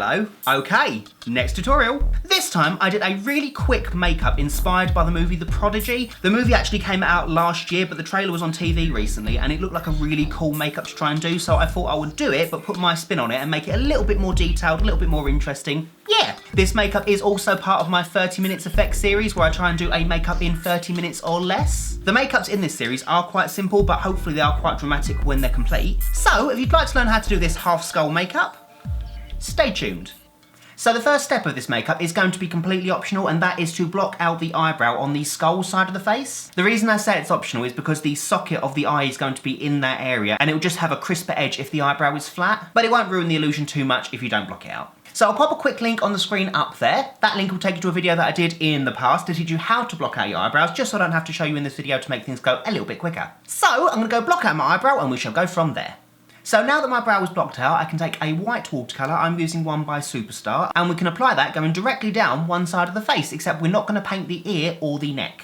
Hello. Okay, next tutorial. This time I did a really quick makeup inspired by the movie The Prodigy. The movie actually came out last year, but the trailer was on TV recently and it looked like a really cool makeup to try and do, so I thought I would do it but put my spin on it and make it a little bit more detailed, a little bit more interesting. Yeah, this makeup is also part of my 30 minutes effect series where I try and do a makeup in 30 minutes or less. The makeups in this series are quite simple, but hopefully they are quite dramatic when they're complete. So if you'd like to learn how to do this half skull makeup, stay tuned. So the first step of this makeup is going to be completely optional, and that is to block out the eyebrow on the skull side of the face. The reason I say it's optional is because the socket of the eye is going to be in that area and it will just have a crisper edge if the eyebrow is flat, but it won't ruin the illusion too much if you don't block it out. So I'll pop a quick link on the screen up there. That link will take you to a video that I did in the past to teach you how to block out your eyebrows, just so I don't have to show you in this video to make things go a little bit quicker. So I'm going to go block out my eyebrow and we shall go from there. So now that my brow is blocked out, I can take a white watercolour, I'm using one by Superstar, and we can apply that going directly down one side of the face, except we're not going to paint the ear or the neck.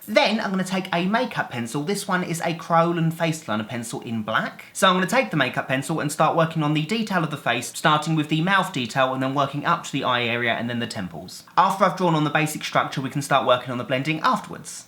Then I'm going to take a makeup pencil. This one is a Kryolan Faceliner pencil in black. So I'm going to take the makeup pencil and start working on the detail of the face, starting with the mouth detail and then working up to the eye area and then the temples. After I've drawn on the basic structure, we can start working on the blending afterwards.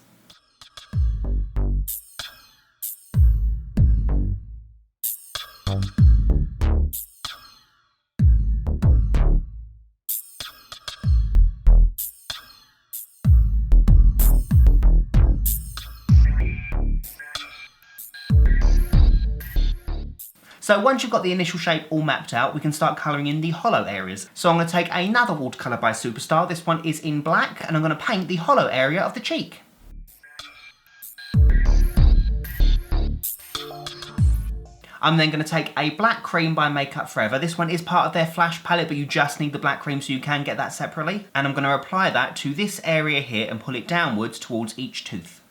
So once you've got the initial shape all mapped out, we can start colouring in the hollow areas. So I'm going to take another watercolour by Superstar. This one is in black, and I'm going to paint the hollow area of the cheek. I'm then going to take a black cream by Makeup Forever. This one is part of their Flash palette, but you just need the black cream so you can get that separately. And I'm going to apply that to this area here and pull it downwards towards each tooth.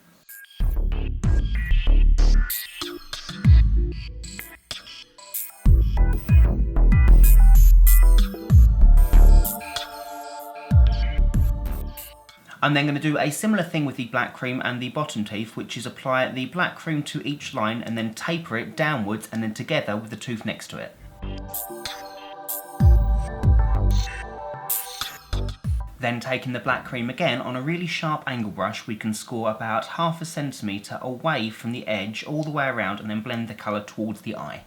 I'm then going to do a similar thing with the black cream and the bottom teeth, which is apply the black cream to each line and then taper it downwards and then together with the tooth next to it. Then taking the black cream again, on a really sharp angle brush, we can score about ½ centimetre away from the edge all the way around and then blend the colour towards the eye.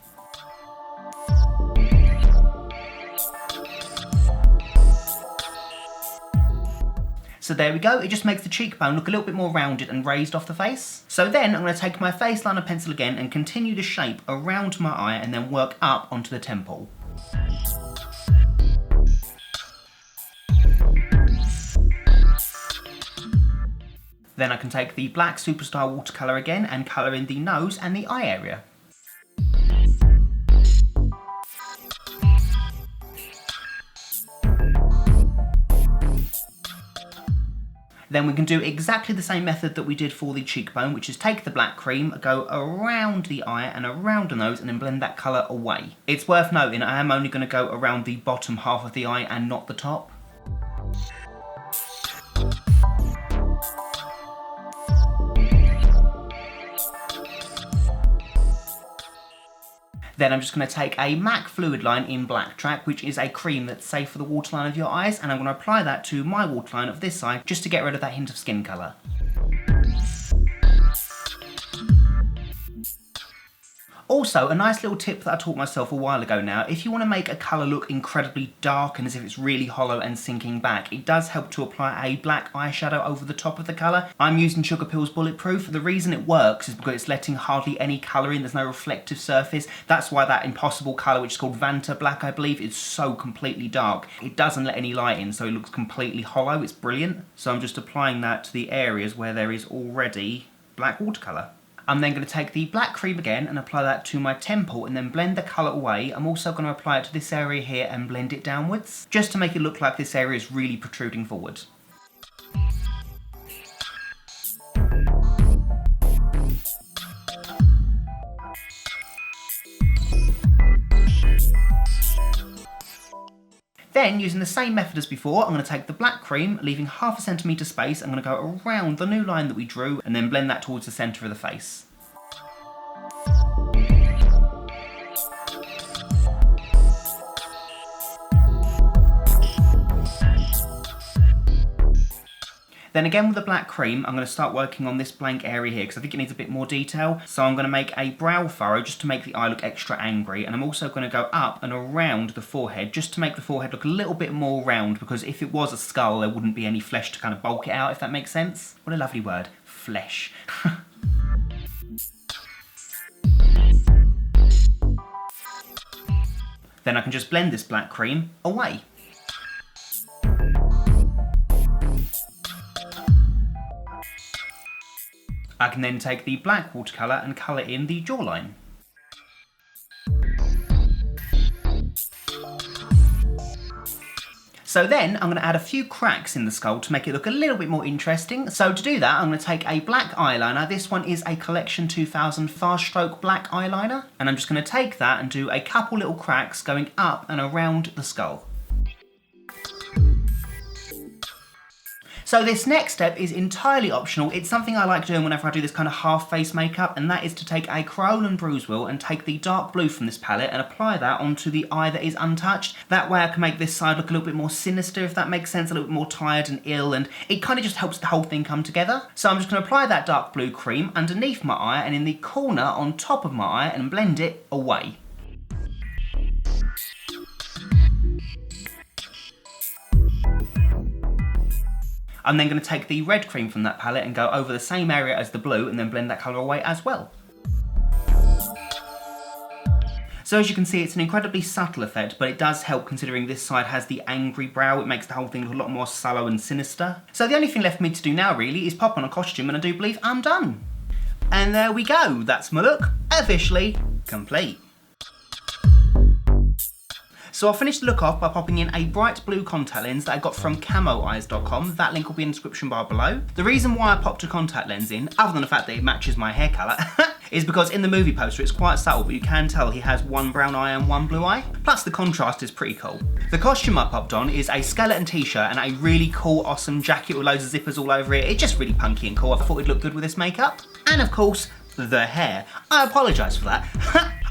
So there we go, it just makes the cheekbone look a little bit more rounded and raised off the face. So then I'm going to take my Faceliner pencil again and continue the shape around my eye and then work up onto the temple. Then I can take the black Superstar watercolour again and colour in the nose and the eye area. Then we can do exactly the same method that we did for the cheekbone, which is take the black cream, go around the eye and around the nose and then blend that colour away. It's worth noting I am only going to go around the bottom half of the eye and not the top. Then I'm just going to take a MAC Fluid Line in Black Track, which is a cream that's safe for the waterline of your eyes, and I'm going to apply that to my waterline of this side just to get rid of that hint of skin colour. Also, a nice little tip that I taught myself a while ago now, if you want to make a colour look incredibly dark and as if it's really hollow and sinking back, it does help to apply a black eyeshadow over the top of the colour. I'm using Sugarpill's Bulletproof. The reason it works is because it's letting hardly any colour in, there's no reflective surface. That's why that impossible colour, which is called Vanta Black, I believe, is so completely dark. It doesn't let any light in, so it looks completely hollow. It's brilliant. So I'm just applying that to the areas where there is already black watercolour. I'm then going to take the black cream again and apply that to my temple and then blend the colour away. I'm also going to apply it to this area here and blend it downwards, just to make it look like this area is really protruding forward. Then, using the same method as before, I'm going to take the black cream, leaving half a centimetre space. I'm going to go around the new line that we drew and then blend that towards the centre of the face. Then again with the black cream, I'm going to start working on this blank area here because I think it needs a bit more detail. So I'm going to make a brow furrow just to make the eye look extra angry, and I'm also going to go up and around the forehead just to make the forehead look a little bit more round, because if it was a skull there wouldn't be any flesh to kind of bulk it out, if that makes sense. What a lovely word, flesh. Then I can just blend this black cream away. I can then take the black watercolour and colour in the jawline. So then I'm going to add a few cracks in the skull to make it look a little bit more interesting. So to do that, I'm going to take a black eyeliner. This one is a Collection 2000 fast stroke black eyeliner. And I'm just going to take that and do a couple little cracks going up and around the skull. So this next step is entirely optional. It's something I like doing whenever I do this kind of half face makeup, and that is to take a Kryolan Bruise wheel and take the dark blue from this palette and apply that onto the eye that is untouched. That way I can make this side look a little bit more sinister, if that makes sense, a little bit more tired and ill, and it kind of just helps the whole thing come together. So I'm just going to apply that dark blue cream underneath my eye and in the corner on top of my eye and blend it away. I'm then going to take the red cream from that palette and go over the same area as the blue and then blend that colour away as well. So as you can see, it's an incredibly subtle effect, but it does help considering this side has the angry brow. It makes the whole thing look a lot more sallow and sinister. So the only thing left for me to do now really is pop on a costume, and I do believe I'm done. And there we go, that's my look, officially complete. So I'll finish the look off by popping in a bright blue contact lens that I got from camoeyes.com. That link will be in the description bar below. The reason why I popped a contact lens in, other than the fact that it matches my hair colour, is because in the movie poster it's quite subtle, but you can tell he has one brown eye and one blue eye. Plus the contrast is pretty cool. The costume I popped on is a skeleton t-shirt and a really cool, awesome jacket with loads of zippers all over it. It's just really punky and cool. I thought it'd look good with this makeup. And of course, the hair. I apologise for that.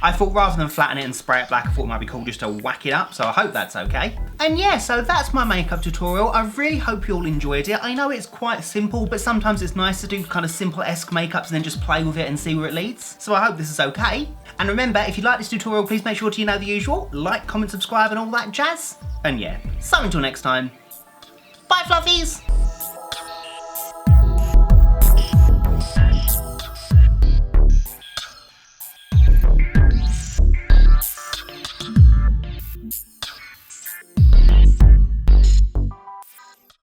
I thought rather than flatten it and spray it black, I thought it might be cool just to whack it up, so I hope that's okay. And yeah, so that's my makeup tutorial. I really hope you all enjoyed it. I know it's quite simple, but sometimes it's nice to do kind of simple-esque makeups and then just play with it and see where it leads. So I hope this is okay. And remember, if you like this tutorial, please make sure to, you know the usual, like, comment, subscribe and all that jazz. And yeah, so until next time, bye fluffies!